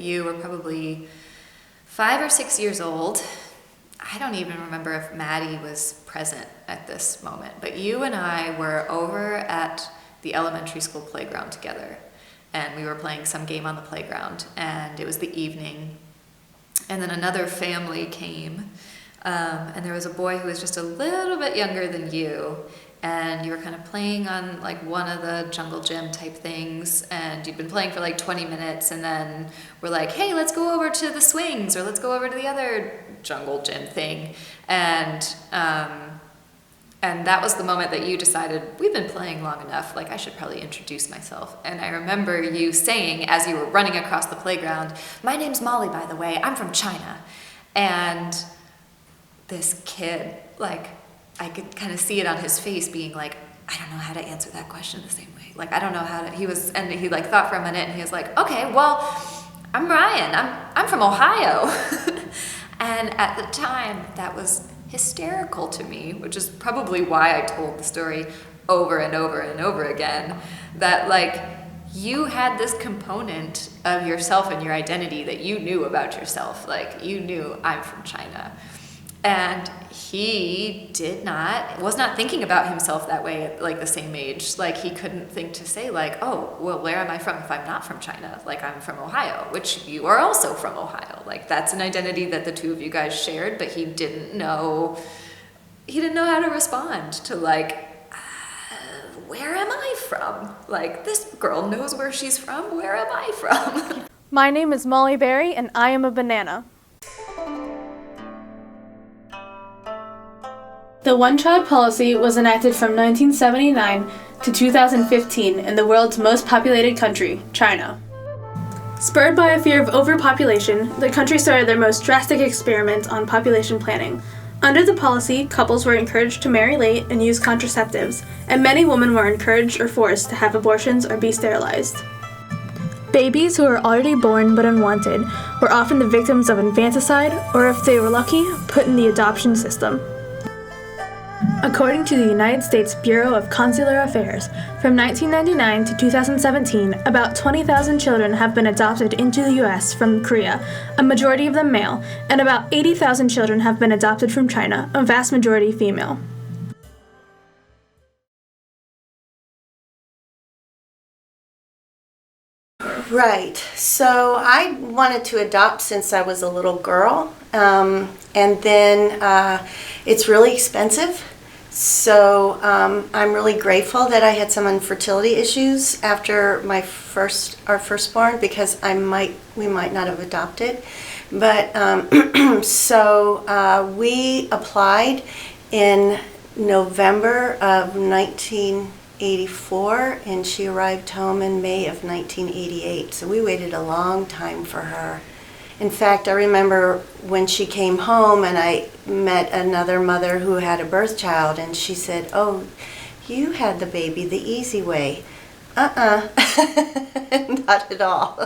you were probably 5 or 6 years old. I don't even remember if Maddie was present at this moment, but you and I were over at the elementary school playground together, and we were playing some game on the playground, and it was the evening, and then another family came, and there was a boy who was just a little bit younger than you, and you were kind of playing on like one of the jungle gym type things, and you'd been playing for like 20 minutes, and then we're like, hey, let's go over to the swings, or let's go over to the other jungle gym thing, and that was the moment that you decided, we've been playing long enough, like I should probably introduce myself. And I remember you saying, as you were running across the playground, my name's Molly, by the way, I'm from China. And this kid, like, I could kind of see it on his face being like, I don't know how to answer that question the same way. Like, I don't know how to, and he like thought for a minute, and he was like, okay, well, I'm Ryan, I'm from Ohio. And at the time, that was hysterical to me, which is probably why I told the story over and over and over again, that like you had this component of yourself and your identity that you knew about yourself. Like you knew, I'm from China. And he was not thinking about himself that way at like the same age. Like he couldn't think to say like, oh, well, where am I from if I'm not from China? Like I'm from Ohio, which you are also from Ohio. Like that's an identity that the two of you guys shared, but he didn't know how to respond to like, where am I from? Like this girl knows where she's from. Where am I from? My name is Molly Berrey, and I am a banana. The one-child policy was enacted from 1979 to 2015 in the world's most populated country, China. Spurred by a fear of overpopulation, the country started their most drastic experiment on population planning. Under the policy, couples were encouraged to marry late and use contraceptives, and many women were encouraged or forced to have abortions or be sterilized. Babies who were already born but unwanted were often the victims of infanticide, or if they were lucky, put in the adoption system. According to the United States Bureau of Consular Affairs, from 1999 to 2017, about 20,000 children have been adopted into the U.S. from Korea, a majority of them male, and about 80,000 children have been adopted from China, a vast majority female. Right. So I wanted to adopt since I was a little girl, and then it's really expensive. So I'm really grateful that I had some infertility issues after our firstborn, because we might not have adopted. But so we applied in November of 1984, and she arrived home in May of 1988. So we waited a long time for her. In fact, I remember when she came home and I met another mother who had a birth child, and she said, oh, you had the baby the easy way. Not at all.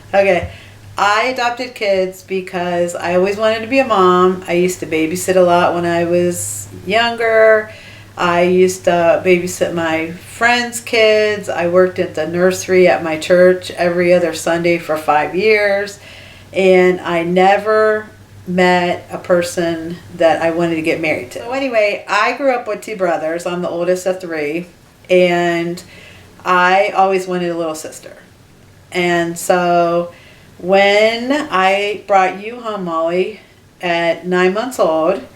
Okay, I adopted kids because I always wanted to be a mom. I used to babysit a lot when I was younger. I used to babysit my friends' kids. I worked at the nursery at my church every other Sunday for 5 years. And I never met a person that I wanted to get married to. So anyway, I grew up with two brothers. I'm the oldest of three. And I always wanted a little sister. And so when I brought you home, Molly, at 9 months old,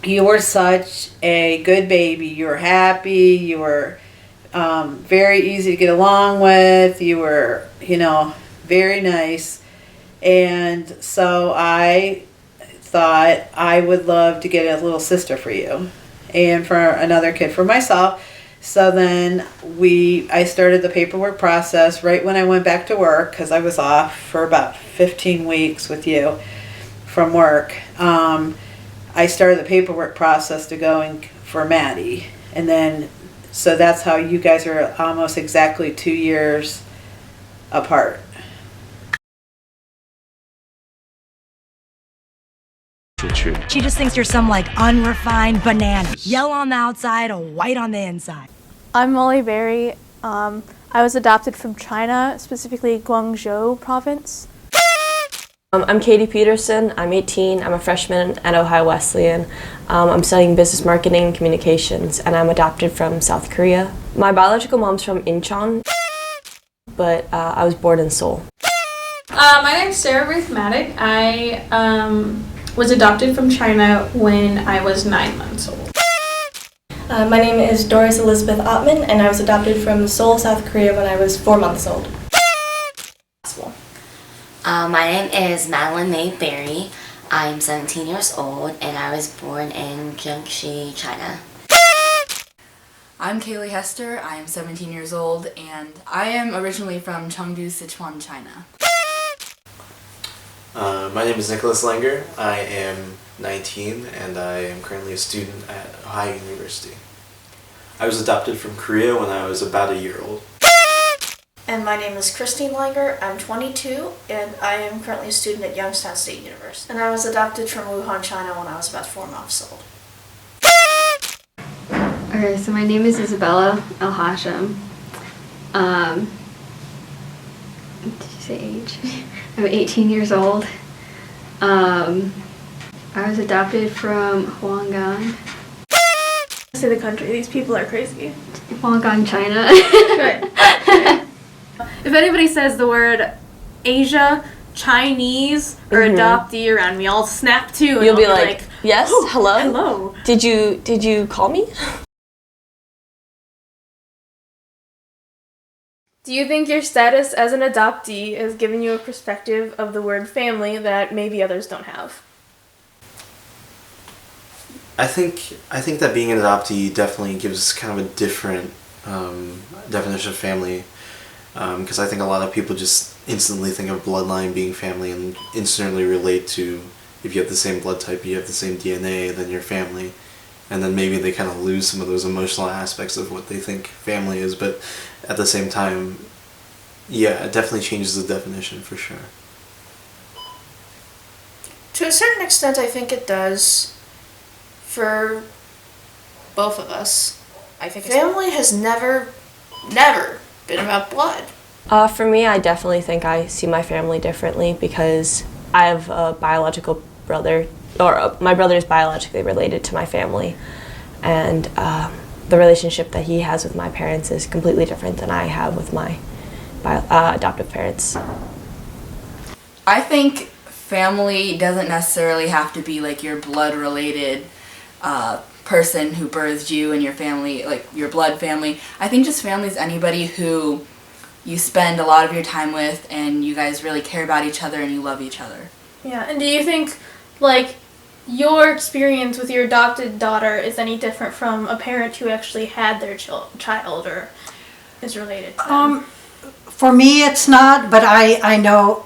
you were such a good baby. You were happy. You were very easy to get along with. You were, very nice. And so I thought I would love to get a little sister for you and for another kid for myself. So then I started the paperwork process right when I went back to work, because I was off for about 15 weeks with you from work. I started the paperwork process to going for Maddie. And then, so that's how you guys are almost exactly 2 years apart. She just thinks you're some like unrefined banana. Yellow on the outside, white on the inside. I'm Molly Berrey. I I was adopted from China, specifically Guangzhou province. I'm Katie Peterson. I'm 18. I'm a freshman at Ohio Wesleyan. I'm studying business marketing and communications, and I'm adopted from South Korea. My biological mom's from Incheon, but I was born in Seoul. My name's Sarah Ruth Maddock. I was adopted from China when I was 9 months old. My name is Doris Elizabeth Ottman, and I was adopted from Seoul, South Korea when I was 4 months old. My name is Madeline May Berrey. I'm 17 years old, and I was born in Jiangxi, China. I'm Kaylee Hester. I am 17 years old, and I am originally from Chengdu, Sichuan, China. My name is Nicholas Langer. I am 19, and I am currently a student at Ohio University. I was adopted from Korea when I was about a year old. And my name is Christine Langer. I'm 22, and I am currently a student at Youngstown State University. And I was adopted from Wuhan, China when I was about 4 months old. Okay, so my name is Isabella El Hashim. Did you say age? I'm 18 years old. I was adopted from Huanggang. Say the country. These people are crazy. Huanggang, China. Good. If anybody says the word Asia, Chinese, or adoptee around me, I'll snap too. And You'll be I'll like, yes, oh, hello? Hello. Did you call me? Do you think your status as an adoptee is giving you a perspective of the word family that maybe others don't have? I think that being an adoptee definitely gives kind of a different definition of family, because I think a lot of people just instantly think of bloodline being family and instantly relate to, if you have the same blood type, you have the same DNA, then you're family. And then maybe they kind of lose some of those emotional aspects of what they think family is, but at the same time, yeah, it definitely changes the definition for sure. To a certain extent, I think it does for both of us. I think family has never been about blood. For me, I definitely think I see my family differently because I have a biological brother, or my brother is biologically related to my family, and the relationship that he has with my parents is completely different than I have with my adoptive parents. I think family doesn't necessarily have to be like your blood-related person who birthed you and your family, like your blood family. I think just family is anybody who you spend a lot of your time with and you guys really care about each other and you love each other. Yeah, and do you think, like, your experience with your adopted daughter is any different from a parent who actually had their child or is related to them? For me, it's not, but I know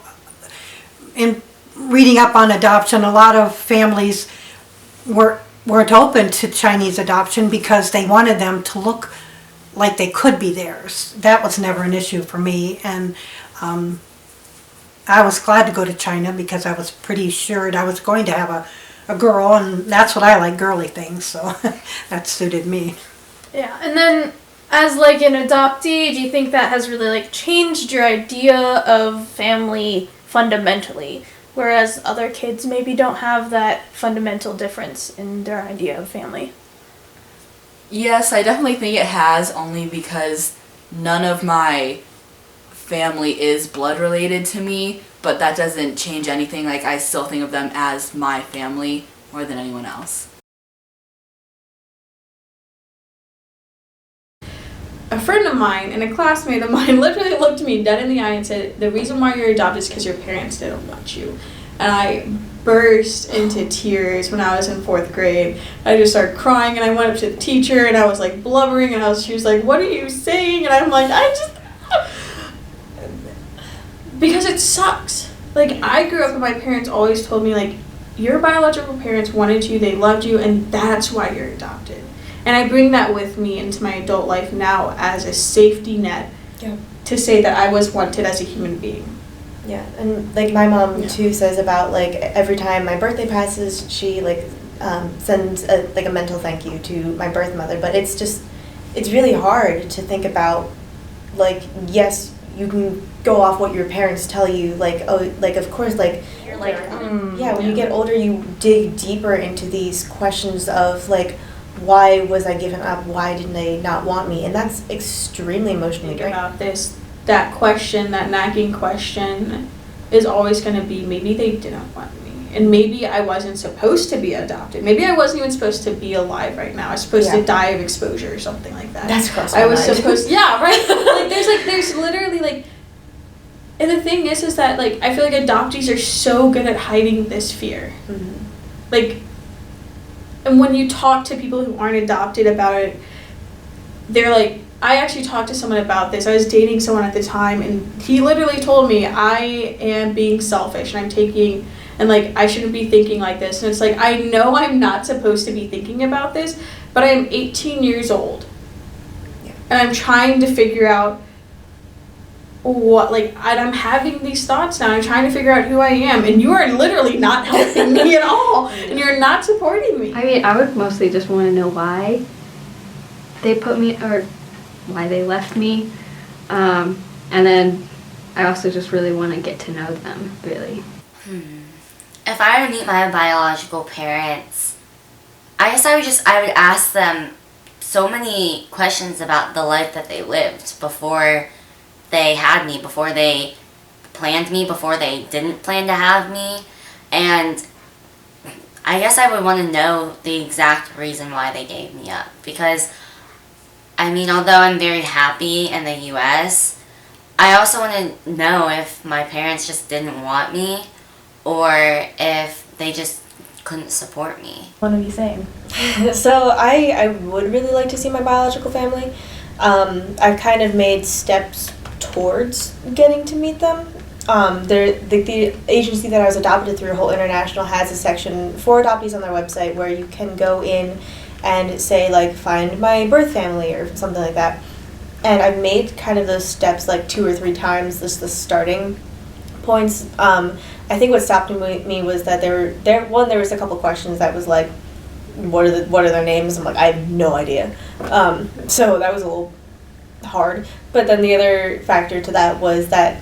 in reading up on adoption, a lot of families weren't open to Chinese adoption because they wanted them to look like they could be theirs. That was never an issue for me, and I was glad to go to China because I was pretty sure I was going to have a girl, and that's what I like, girly things, so that suited me. Yeah, and then as like an adoptee, do you think that has really like changed your idea of family fundamentally, whereas other kids maybe don't have that fundamental difference in their idea of family? Yes, I definitely think it has, only because none of my family is blood related to me, but that doesn't change anything. Like, I still think of them as my family more than anyone else. A friend of mine and a classmate of mine literally looked me dead in the eye and said, the reason why you're adopted is because your parents didn't want you. And I burst into tears when I was in 4th grade. I just started crying, and I went up to the teacher and I was like blubbering, and she was like, what are you saying? And I'm like, because it sucks. Like, I grew up and my parents always told me, like, your biological parents wanted you, they loved you, and that's why you're adopted. And I bring that with me into my adult life now as a safety net to say that I was wanted as a human being. Yeah, and like my mom too says about like every time my birthday passes, she like sends a mental thank you to my birth mother. But it's really hard to think about like, yes, you can go off what your parents tell you, like, oh, like, of course, like, You're like, yeah, when you get older, you dig deeper into these questions of, like, why was I given up? Why didn't they not want me? And that's extremely emotionally Think draining. about this, that question, that nagging question is always going to be, maybe they didn't want me. And maybe I wasn't supposed to be adopted. Maybe I wasn't even supposed to be alive right now. I was supposed to die of exposure or something like that. That's crossed I my was mind. supposed, yeah, right? there's literally, like, and the thing is that, like, I feel like adoptees are so good at hiding this fear. Mm-hmm. Like, and when you talk to people who aren't adopted about it, they're like, I actually talked to someone about this. I was dating someone at the time, and he literally told me, I am being selfish, and I'm taking, and, like, I shouldn't be thinking like this. And it's like, I know I'm not supposed to be thinking about this, but I'm 18 years old. Yeah. And I'm trying to figure out what, like, and I'm having these thoughts now. I'm trying to figure out who I am, and you are literally not helping me at all, and you're not supporting me. I mean, I would mostly just want to know why they put me, or why they left me, and then I also just really want to get to know them, really. If I were to meet my biological parents, I guess I would ask them so many questions about the life that they lived before they had me, before they planned me, before they didn't plan to have me. And I guess I would want to know the exact reason why they gave me up. Because, I mean, although I'm very happy in the US, I also want to know if my parents just didn't want me, or if they just couldn't support me. What are you saying? So I would really like to see my biological family. I've kind of made steps towards getting to meet them. The agency that I was adopted through, Whole International, has a section for adoptees on their website where you can go in and say, like, find my birth family or something like that. And I've made kind of those steps like 2 or 3 times, just the starting points. I think what stopped me was that there was a couple questions that was like, what are their names? I'm like, I have no idea. So that was a little hard. But then the other factor to that was that,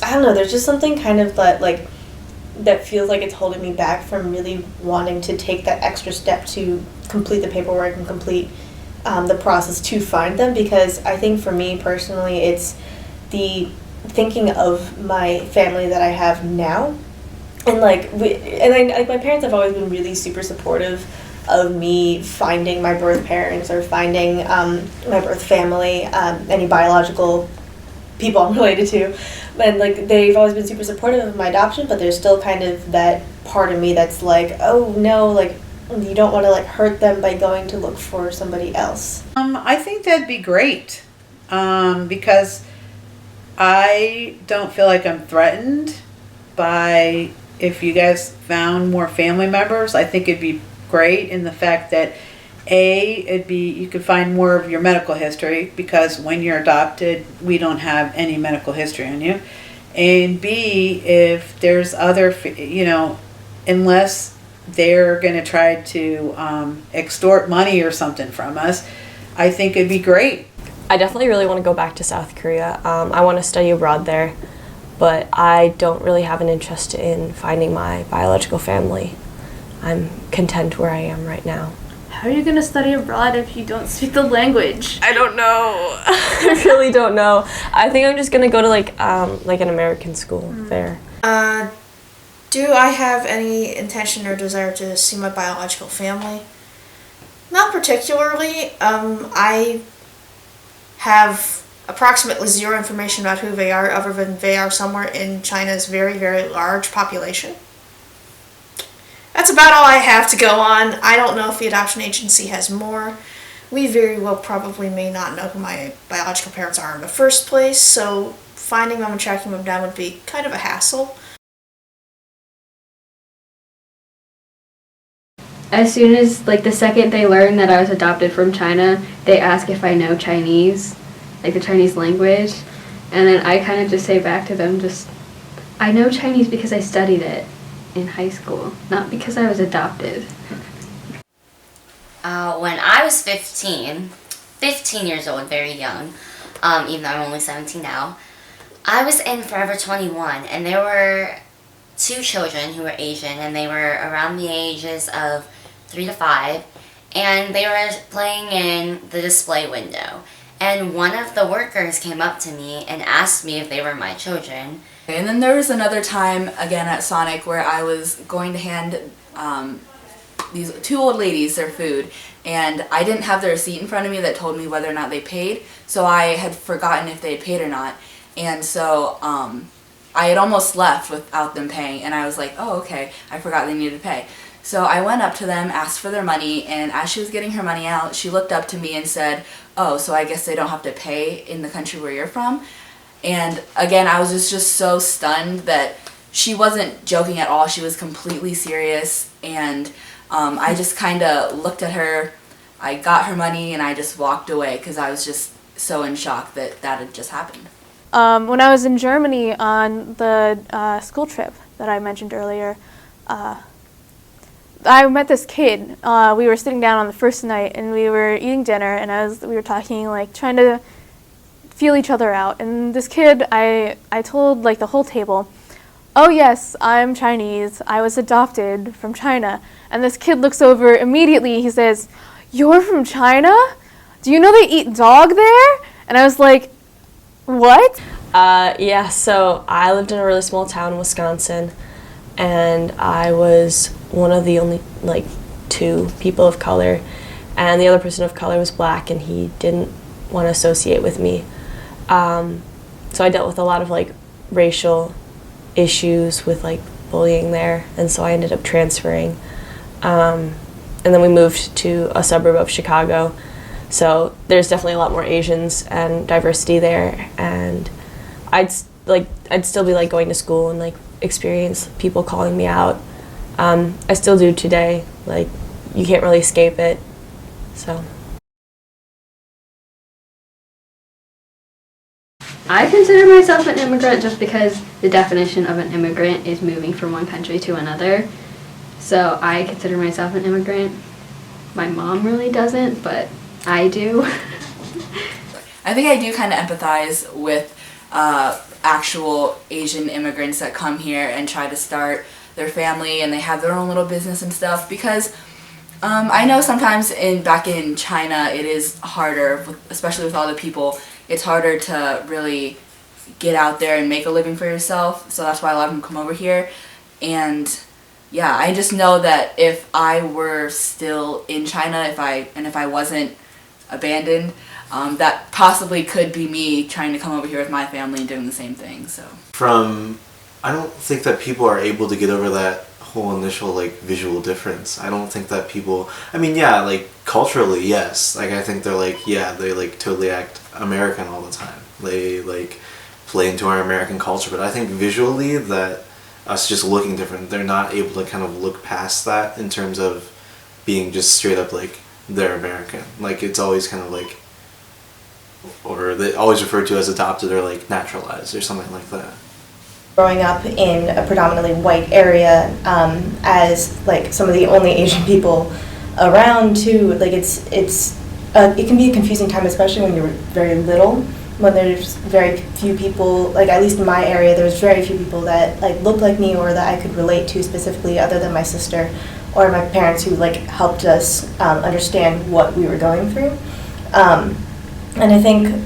I don't know, there's just something kind of that feels like it's holding me back from really wanting to take that extra step to complete the paperwork and complete the process to find them, because I think for me personally, it's the thinking of my family that I have now, and my parents have always been really super supportive of me finding my birth parents or finding my birth family, any biological people I'm related to, and like they've always been super supportive of my adoption, but there's still kind of that part of me that's like, oh no, like you don't want to like hurt them by going to look for somebody else. I think that'd be great, because I don't feel like I'm threatened by if you guys found more family members. I think it'd be great in the fact that you could find more of your medical history, because when you're adopted, we don't have any medical history on you. And B, if there's other, unless they're going to try to extort money or something from us, I think it'd be great. I definitely really want to go back to South Korea. I want to study abroad there, but I don't really have an interest in finding my biological family. I'm content where I am right now. How are you going to study abroad if you don't speak the language? I don't know. I really don't know. I think I'm just going to go to like an American school there. Do I have any intention or desire to see my biological family? Not particularly. I have approximately zero information about who they are, other than they are somewhere in China's very, very large population. That's about all I have to go on. I don't know if the adoption agency has more. We very well probably may not know who my biological parents are in the first place, so finding them and tracking them down would be kind of a hassle. As soon as, like, the second they learn that I was adopted from China, they ask if I know Chinese, like the Chinese language, and then I kind of just say back to them, I know Chinese because I studied it in high school, not because I was adopted. When I was 15 years old, very young, even though I'm only 17 now. I was in Forever 21, and there were 2 children who were Asian, and they were around the ages of 3 to 5, and they were playing in the display window. And one of the workers came up to me and asked me if they were my children. And then there was another time, again at Sonic, where I was going to hand these 2 old ladies their food, and I didn't have the receipt in front of me that told me whether or not they paid, so I had forgotten if they had paid or not. And so I had almost left without them paying, and I was like, oh, okay, I forgot they needed to pay. So I went up to them, asked for their money, and as she was getting her money out, she looked up to me and said, oh, so I guess they don't have to pay in the country where you're from? And again, I was just so stunned that she wasn't joking at all. She was completely serious, and I just kind of looked at her, I got her money, and I just walked away because I was just so in shock that that had just happened. When I was in Germany on the school trip that I mentioned earlier, I met this kid. We were sitting down on the first night, and we were eating dinner, and we were talking, like, trying to feel each other out. And this kid, I told, like, the whole table, oh yes, I'm Chinese. I was adopted from China. And this kid looks over immediately. He says, you're from China? Do you know they eat dog there? And I was like, what? Yeah, so I lived in a really small town in Wisconsin, and I was one of the only, like, 2 people of color, and the other person of color was black, and he didn't want to associate with me. So I dealt with a lot of, like, racial issues with, like, bullying there, and so I ended up transferring. And then we moved to a suburb of Chicago, so there's definitely a lot more Asians and diversity there, and I'd still be, like, going to school and, like, experience people calling me out. I still do today. Like, you can't really escape it, so. I consider myself an immigrant just because the definition of an immigrant is moving from one country to another. So I consider myself an immigrant. My mom really doesn't, but I do. I think I do kind of empathize with actual Asian immigrants that come here and try to start their family, and they have their own little business and stuff, because I know sometimes back in China it is harder, especially with all the people. It's harder to really get out there and make a living for yourself, so that's why a lot of them come over here. And yeah, I just know that if I were still in China, if I wasn't abandoned, that possibly could be me trying to come over here with my family and doing the same thing. So I don't think that people are able to get over that whole initial, like, visual difference. I don't think that people, I mean, yeah, like, culturally, yes. Like, I think they're like, yeah, they, like, totally act American all the time. They, like, play into our American culture. But I think visually that us just looking different, they're not able to kind of look past that in terms of being just straight up, like, they're American. Like, it's always kind of like, or they always referred to as adopted or, like, naturalized or something like that. Growing up in a predominantly white area, as, like, some of the only Asian people around too, like, it can be a confusing time, especially when you're very little, when there's very few people, like, at least in my area, there's very few people that, like, look like me or that I could relate to specifically, other than my sister or my parents, who, like, helped us understand what we were going through. And I think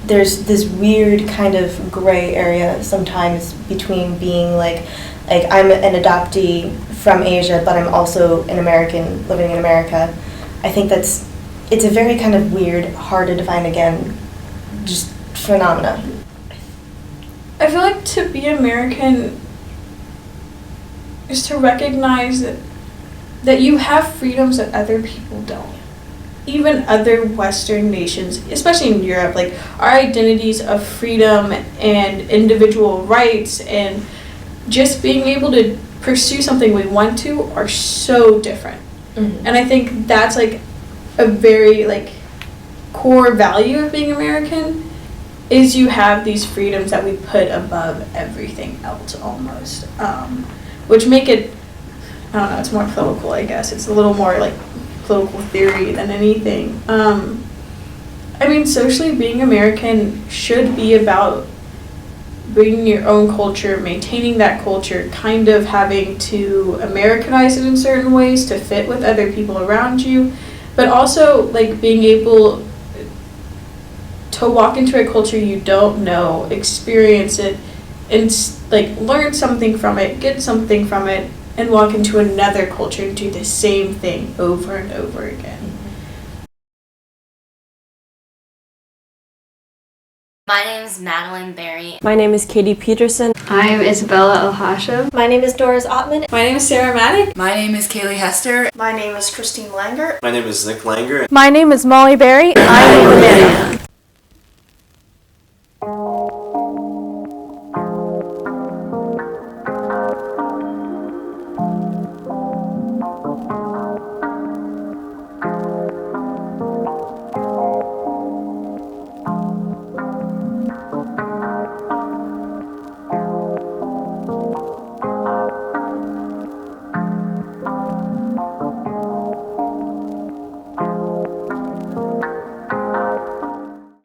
there's this weird kind of gray area sometimes between being like I'm an adoptee from Asia, but I'm also an American living in America. I think it's a very kind of weird, hard to define again, just phenomena. I feel like to be American is to recognize that you have freedoms that other people don't. Even other Western nations, especially in Europe, like, our identities of freedom and individual rights and just being able to pursue something we want to are so different. Mm-hmm. And I think that's, like, a very, like, core value of being American, is you have these freedoms that we put above everything else almost, which make it, I don't know, it's more political, I guess. It's a little more, like, political theory than anything. I I mean, socially being American should be about bringing your own culture, maintaining that culture, kind of having to Americanize it in certain ways to fit with other people around you, but also like being able to walk into a culture you don't know, experience it, and like learn something from it, get something from it, and walk into another culture and do the same thing over and over again. My name is Madeline Berrey. My name is Katie Peterson. I'm Isabella El-Hashim. My name is Doris Ottman. My name is Sarah Maddock. My name is Kaylee Hester. My name is Christine Langer. My name is Nick Langer. My name is Molly Berry. I am a banana.